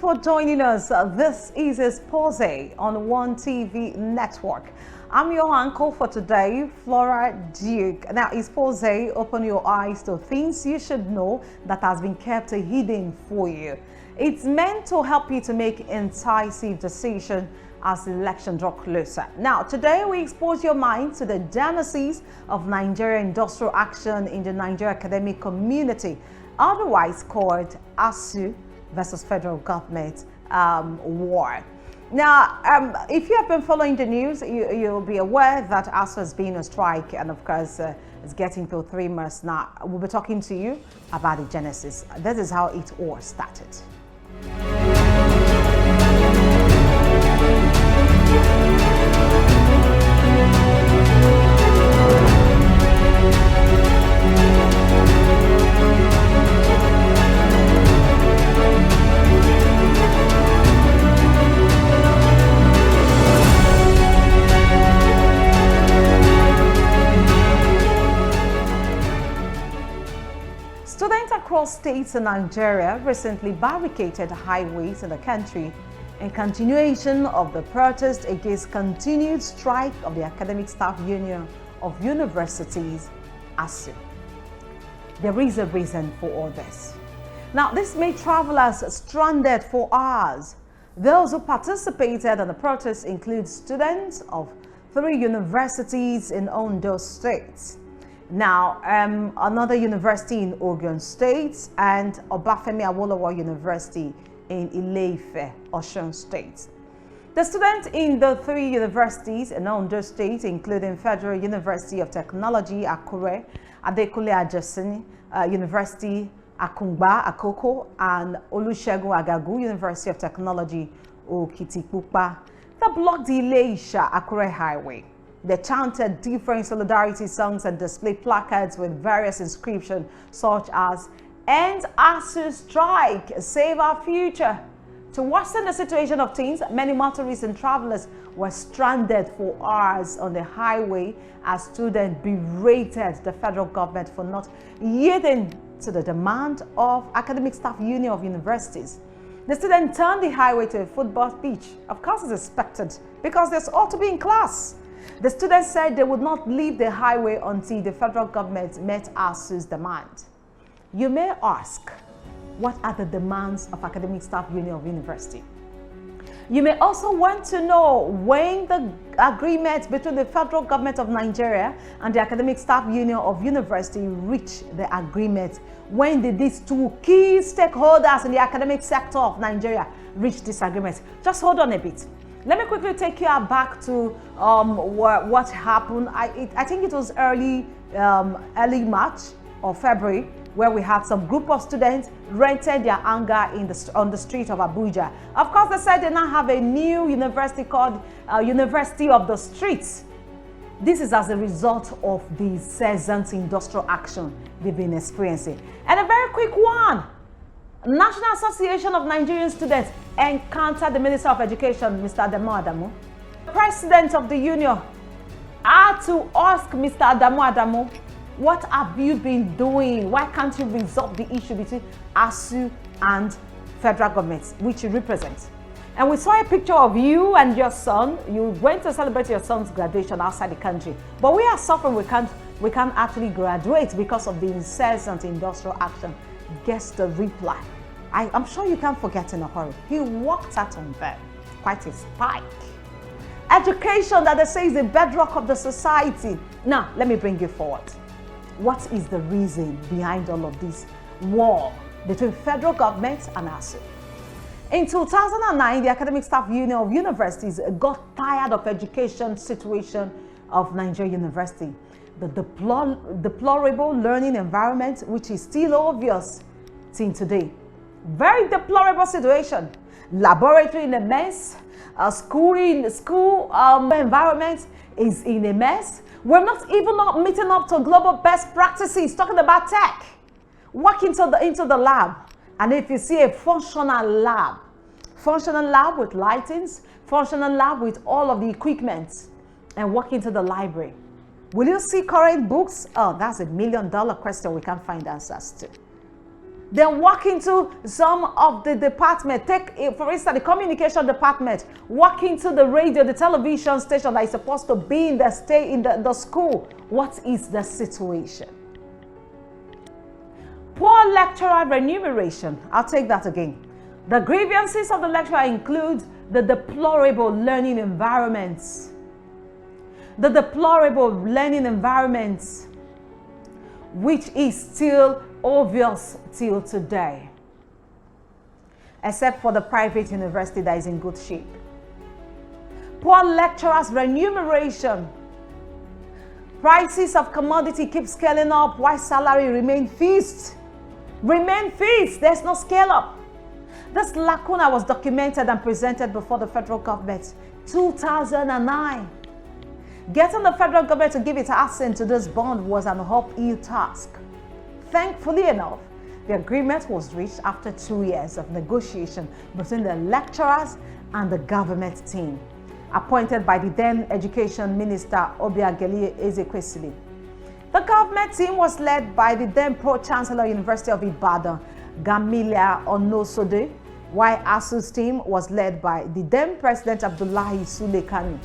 for joining us. This is Expose on One TV Network. I'm your uncle for today, Flora Duke. Now, Expose, open your eyes to things you should know that has been kept hidden for you. It's meant to help you to make incisive decisions as the election draw closer. Now, today we expose your mind to the genesis of Nigerian industrial action in the Nigerian academic community, otherwise called Asuu versus federal government war. Now, if you have been following the news, you'll be aware that Asuu has been on strike, and of course, it's getting to 3 months now. We'll be talking to you about the genesis. This is how it all started. Students across states in Nigeria recently barricaded highways in the country in continuation of the protest against continued strike of the Academic Staff Union of Universities, Asuu. There is a reason for all this. Now, this made travelers stranded for hours. Those who participated in the protest include students of 3 universities in Ondo State. Now, another university in Ogun State and Obafemi Awolowo University in Ile-Ife, Osun State. The students in the 3 universities in Ondo State, including Federal University of Technology, Akure, Adekunle Ajasin University, Akungba, Akoko, and Olusegun Agagu University of Technology, Okitipupa, that blocked the Ile-Ife Akure Highway. They chanted different solidarity songs and displayed placards with various inscriptions such as "End Asuu Strike, Save Our Future." To worsen the situation of things, many motorists and travelers were stranded for hours on the highway as students berated the federal government for not yielding to the demand of Academic Staff Union of Universities. The students turned the highway to a football pitch. Of course, it's expected because they ought to be in class. The students said they would not leave the highway until the federal government met Asuu's demand. You may ask, what are the demands of Academic Staff Union of University? You may also want to know when the agreement between the federal government of Nigeria and the Academic Staff Union of University reached the agreement. When did these 2 key stakeholders in the academic sector of Nigeria reach this agreement? Just hold on a bit. Let me quickly take you back to what happened. I think it was early March or February, where we had some group of students rented their hangar on the street of Abuja. Of course, they said they now have a new university called University of the Streets. This is as a result of the incessant industrial action they've been experiencing. And a very quick one. National Association of Nigerian Students encountered the Minister of Education, Mr. Adamu. The President of the Union had to ask Mr. Adamu, what have you been doing? Why can't you resolve the issue between Asuu and federal government, which you represent? And we saw a picture of you and your son. You went to celebrate your son's graduation outside the country. But we are suffering, we can't actually graduate because of the incessant industrial action. Guess the reply. I'm sure you can't forget in a hurry. He walked out on them, quite a spike. Education that they say is the bedrock of the society. Now, let me bring you forward. What is the reason behind all of this war between federal government and Asuu? In 2009, the Academic Staff Union of Universities got tired of education situation of Nigeria University. The deplorable learning environment, which is still obvious till today. Very deplorable situation. Laboratory in a mess. School environment is in a mess. We're not meeting up to global best practices. Talking about tech. Walk into the lab, and if you see a functional lab with lightings, functional lab with all of the equipment, and walk into the library, will you see current books? Oh, that's $1 million question we can't find answers to. then walk into some of the department. Take, for instance, the communication department, walk into the radio, the television station that is supposed to be in the school. What is the situation? Poor lecturer remuneration. I'll take that again. The grievances of the lecturer include the deplorable learning environments. The deplorable learning environments, which is still obvious till today, except for the private university that is in good shape. Poor lecturers' remuneration. Prices of commodity keep scaling up while salary remain fixed. There's no scale up. This lacuna was documented and presented before the federal government 2009. Getting the federal government to give its assent to this bond was an uphill task. Thankfully enough, the agreement was reached after 2 years of negotiation between the lecturers and the government team, appointed by the then Education Minister Obiageli Ezekwesili. The government team was led by the then Pro-Chancellor University of Ibadan, Gamilia Onosode, while Asuu's team was led by the then President Abdullahi Sulekani.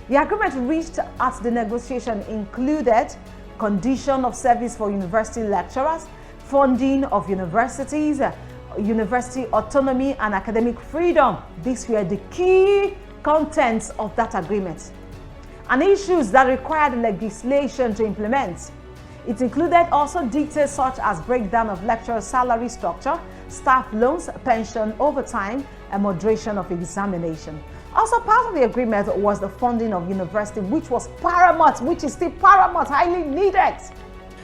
The agreement reached at the negotiation included condition of service for university lecturers, funding of universities, university autonomy and academic freedom. These were the key contents of that agreement, and issues that required legislation to implement. It included also details such as breakdown of lecturer salary structure, staff loans, pension, overtime, and moderation of examination. Also part of the agreement was the funding of university, which was paramount, which is still paramount, highly needed.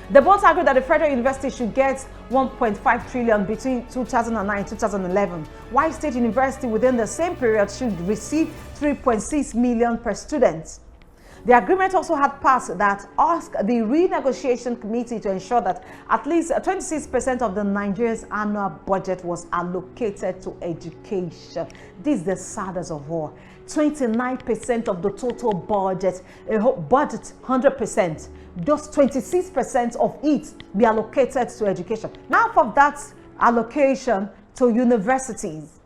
The both agreed that the federal university should get 1.5 trillion between 2009 and 2011, while state university within the same period should receive 3.6 million per student. The agreement also had passed that asked the renegotiation committee to ensure that at least 26% of the Nigeria's annual budget was allocated to education. This is the saddest of all. 29% of the total budget, 100%, just 26% of it be allocated to education. Half of that allocation to universities.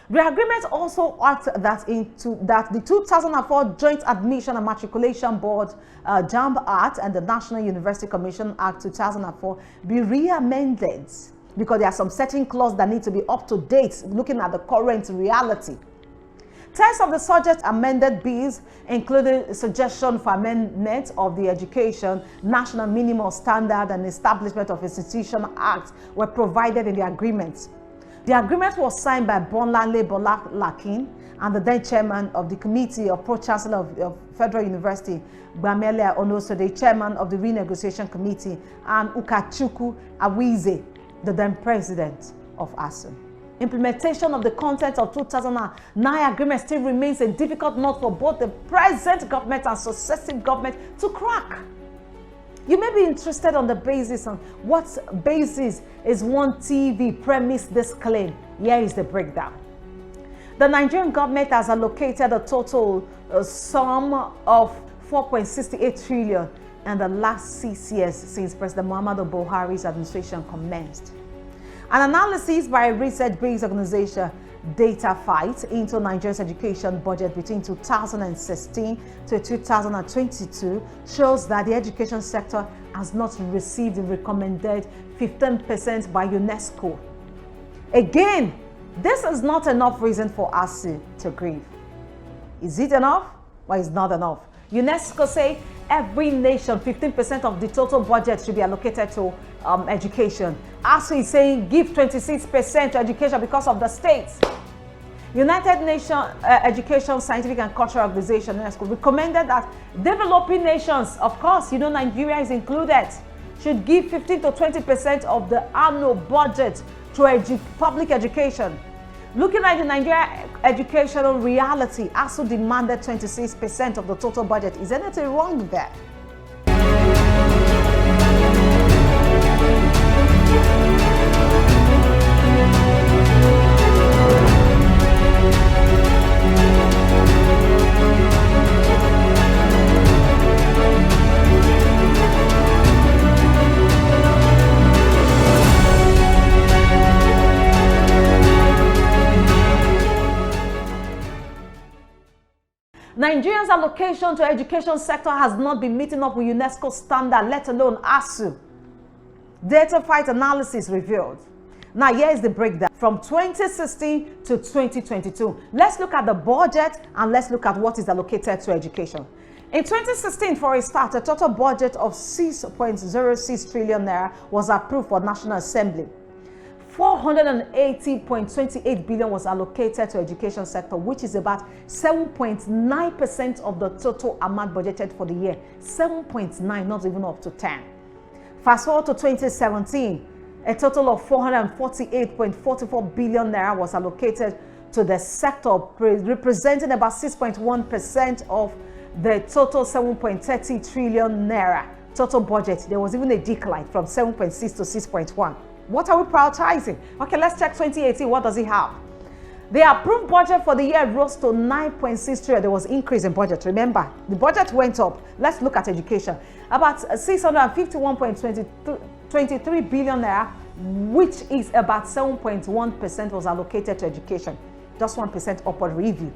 The agreement also asked that the 2004 Joint Admission and Matriculation Board, JAMB Act, and the National University Commission Act 2004 be re-amended because there are some certain clauses that need to be up to date, looking at the current reality. Text of the subject amended bills included suggestion for amendment of the Education National Minimum Standard and Establishment of Institution Act were provided in the agreement. The agreement was signed by Bonlale Lakin and the then chairman of the Committee of Pro-Chancellor of Federal University, Gbamelia Onoso, the chairman of the Renegotiation Committee, and Ukachukwu Awize, the then president of Asuu. Implementation of the content of 2009 agreement still remains a difficult nut for both the present government and successive government to crack. You may be interested on the basis on what basis is One TV premised this claim. Here is the breakdown. The Nigerian government has allocated a total sum of 4.68 trillion in the last 6 years since President Muhammadu Buhari's administration commenced. An analysis by a research-based organization, Data Fight, into Nigeria's education budget between 2016 to 2022 shows that the education sector has not received the recommended 15% by UNESCO. Again, this is not enough reason for Asuu to grieve. Is it enough? Well, it's not enough. UNESCO say every nation, 15% of the total budget should be allocated to education. Asuu is saying give 26% to education because of the states. United Nations Education, Scientific and Cultural Organization, UNESCO, recommended that developing nations, of course, you know, Nigeria is included, should give 15 to 20% of the annual budget to public education. Looking at the Nigeria educational reality, Asuu demanded 26% of the total budget. Is anything wrong there? Nigeria's allocation to education sector has not been meeting up with UNESCO standard, let alone Asuu. Data fight analysis revealed. Now, here is the breakdown from 2016 to 2022. Let's look at the budget and let's look at what is allocated to education. In 2016, for a start, a total budget of 6.06 trillion naira was approved for National Assembly. 480.28 billion was allocated to education sector, which is about 7.9% of the total amount budgeted for the year. 7.9, not even up to 10. Fast forward to 2017, a total of 448.44 billion naira was allocated to the sector, representing about 6.1% of the total 7.30 trillion naira total budget. There was even a decline from 7.6 to 6.1. What are we prioritizing? Okay, let's check 2018. What does it have? The approved budget for the year rose to 9.6 trillion. There was increase in budget. Remember, the budget went up. Let's look at education. About 651.23 billion naira, which is about 7.1% was allocated to education. Just 1% upward review.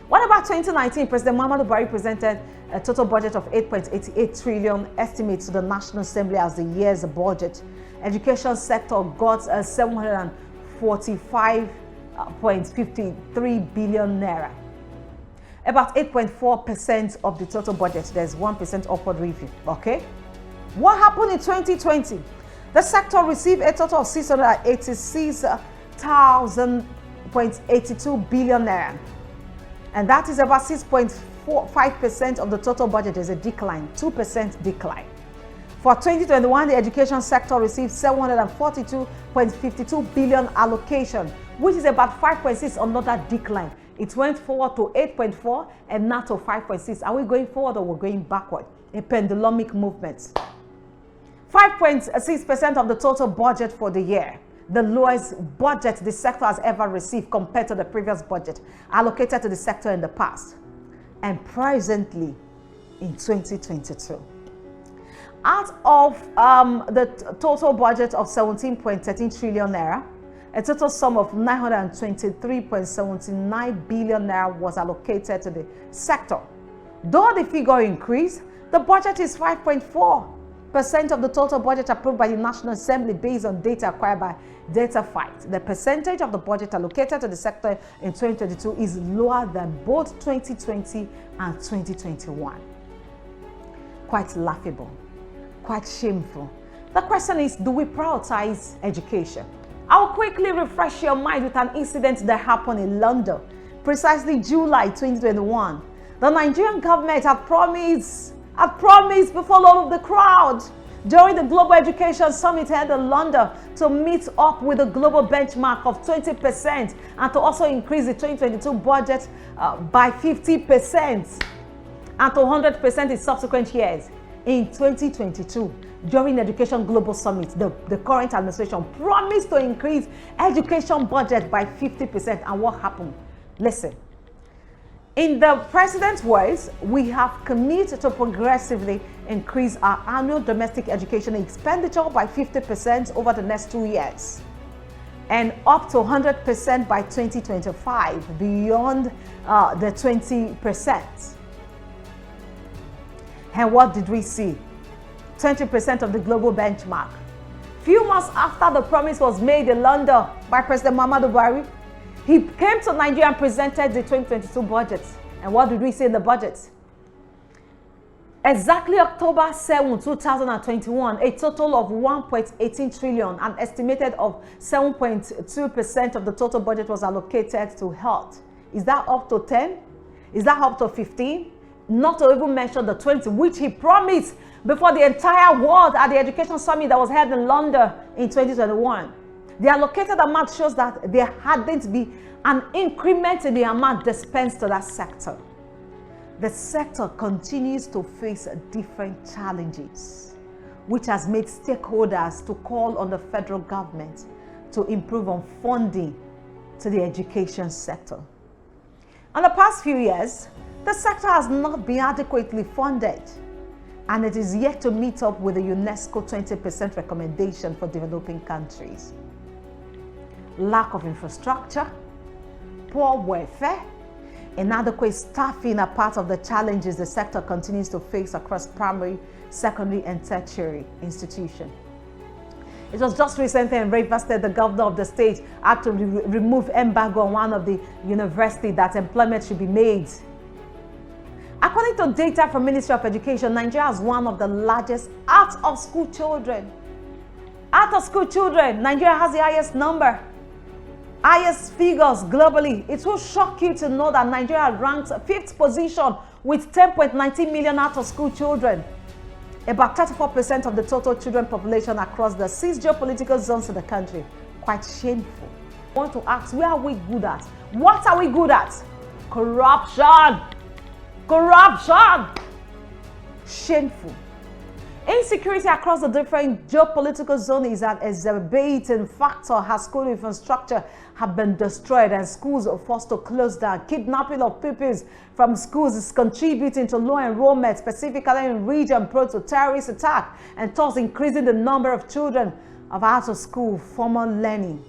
What about 2019? President Muhammadu Buhari presented a total budget of 8.88 trillion estimates to the National Assembly as the year's budget. Education sector got 745.53 billion naira. About 8.4% of the total budget. There's 1% upward review. Okay. What happened in 2020? The sector received a total of 686,000.82 billion naira. And that is about 6.45% of the total budget. There's a decline, 2% decline. For 2021, the education sector received 742.52 billion allocation, which is about 5.6, another decline. It went forward to 8.4 and now to 5.6. Are we going forward or we're going backward? A pendulumic movement. 5.6% of the total budget for the year. The lowest budget the sector has ever received compared to the previous budget allocated to the sector in the past. And presently in 2022. Out of the total budget of 17.13 trillion naira, a total sum of 923.79 billion naira was allocated to the sector. Though the figure increased, the budget is 5.4% of the total budget approved by the National Assembly based on data acquired by Data Fight. The percentage of the budget allocated to the sector in 2022 is lower than both 2020 and 2021. Quite laughable. Quite shameful. The question is, do we prioritize education? I'll quickly refresh your mind with an incident that happened in London, precisely July 2021. The Nigerian government had promised before all of the crowd during the Global Education Summit held in London to meet up with the global benchmark of 20% and to also increase the 2022 budget by 50% and to 100% in subsequent years. In 2022, during the Education Global Summit, the current administration promised to increase education budget by 50%. And what happened? Listen. In the president's words, we have committed to progressively increase our annual domestic education expenditure by 50% over the next 2 years and up to 100% by 2025, beyond the 20%. And what did we see? 20% of the global benchmark. Few months after the promise was made in London by President Muhammadu Buhari, he came to Nigeria and presented the 2022 budget. And what did we see in the budget? Exactly October 7, 2021, a total of 1.18 trillion, an estimated of 7.2% of the total budget was allocated to health. Is that up to 10? Is that up to 15? Not to even mention the 20, which he promised before the entire world at the Education Summit that was held in London in 2021. The allocated amount shows that there hadn't been an increment in the amount dispensed to that sector. The sector continues to face different challenges, which has made stakeholders to call on the federal government to improve on funding to the education sector. In the past few years, the sector has not been adequately funded, and it is yet to meet up with the UNESCO 20% recommendation for developing countries. Lack of infrastructure, poor welfare, Inadequate staffing are part of the challenges the sector continues to face across primary, secondary, and tertiary institutions. It was just recently in Rivers State, the governor of the state had to remove embargo on one of the universities that employment should be made. According to data from Ministry of Education, Nigeria has one of the largest out-of-school children. Out-of-school children, Nigeria has the highest number, highest figures globally. It will shock you to know that Nigeria ranks 5th position with 10.19 million out-of-school children. About 34% of the total children population across the 6 geopolitical zones of the country. Quite shameful. I want to ask, where are we good at? What are we good at? Corruption. Corruption. Shameful. Insecurity across the different geopolitical zones is an exacerbating factor as school infrastructure have been destroyed and schools are forced to close down. Kidnapping of pupils from schools is contributing to low enrollment, specifically in regions prone to terrorist attack, and thus increasing the number of children of out-of-school formal learning.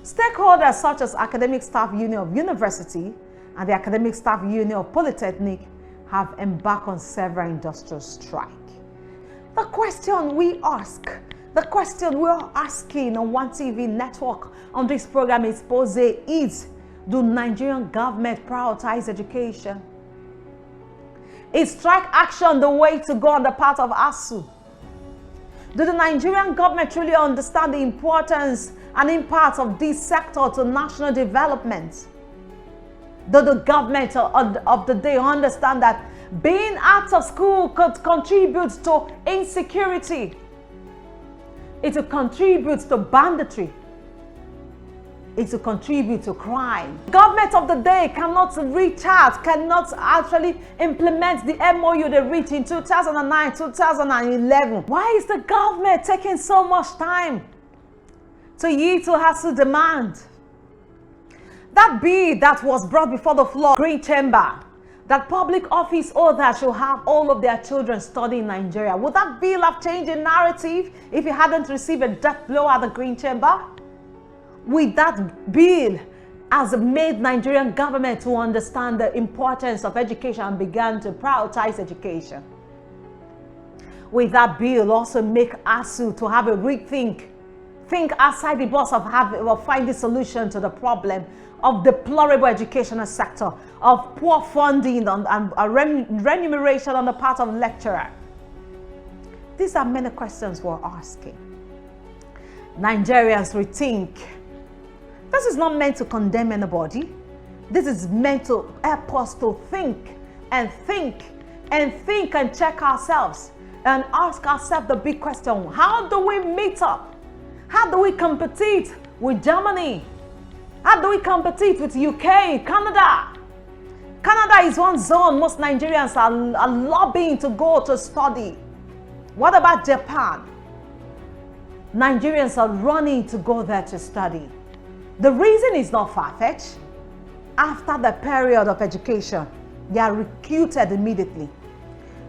Stakeholders such as Academic Staff Union of University and the Academic Staff Union of Polytechnic have embarked on several industrial strikes. The question we ask, the question we are asking on One TV network on this program Expose is, do Nigerian government prioritize education? Is strike action the way to go on the part of Asuu? Do the Nigerian government truly understand the importance and impact of this sector to national development? Do the government of the day understand that being out of school could contribute to insecurity? It will contribute to banditry. It will contribute to crime. Government of the day cannot reach out, cannot actually implement the MOU they reached in 2009, 2011. Why is the government taking so much time to yield to Asuu demand? That bill that was brought before the floor, Green Chamber, that public office holders should have all of their children study in Nigeria. Would that bill have changed the narrative if it hadn't received a death blow at the Green Chamber? With that bill has made Nigerian government to understand the importance of education and began to prioritize education. With that bill also make Asuu to have a rethink, think outside the box of finding solution to the problem of deplorable educational sector, of poor funding and remuneration on the part of lecturer. These are many questions we're asking. Nigerians rethink. This is not meant to condemn anybody. This is meant to help us to think and think and think and check ourselves and ask ourselves the big question: how do we meet up? How do we compete with Germany? How do we compete with UK, Canada? Canada is one zone most Nigerians are lobbying to go to study. What about Japan? Nigerians are running to go there to study. The reason is not far-fetched. After the period of education, they are recruited immediately.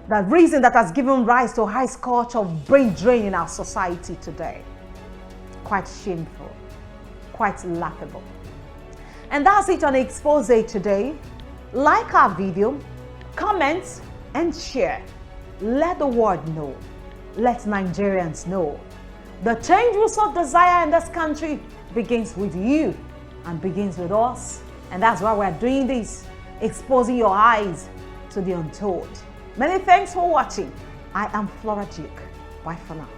The reason that has given rise to high culture of brain drain in our society today. Quite shameful, quite laughable. And that's it on Expose today. Like our video, comment and share. Let the world know. Let Nigerians know. The change we so desire in this country begins with you and begins with us. And that's why we're doing this, exposing your eyes to the untold. Many thanks for watching. I am Flora Duke. Bye for now.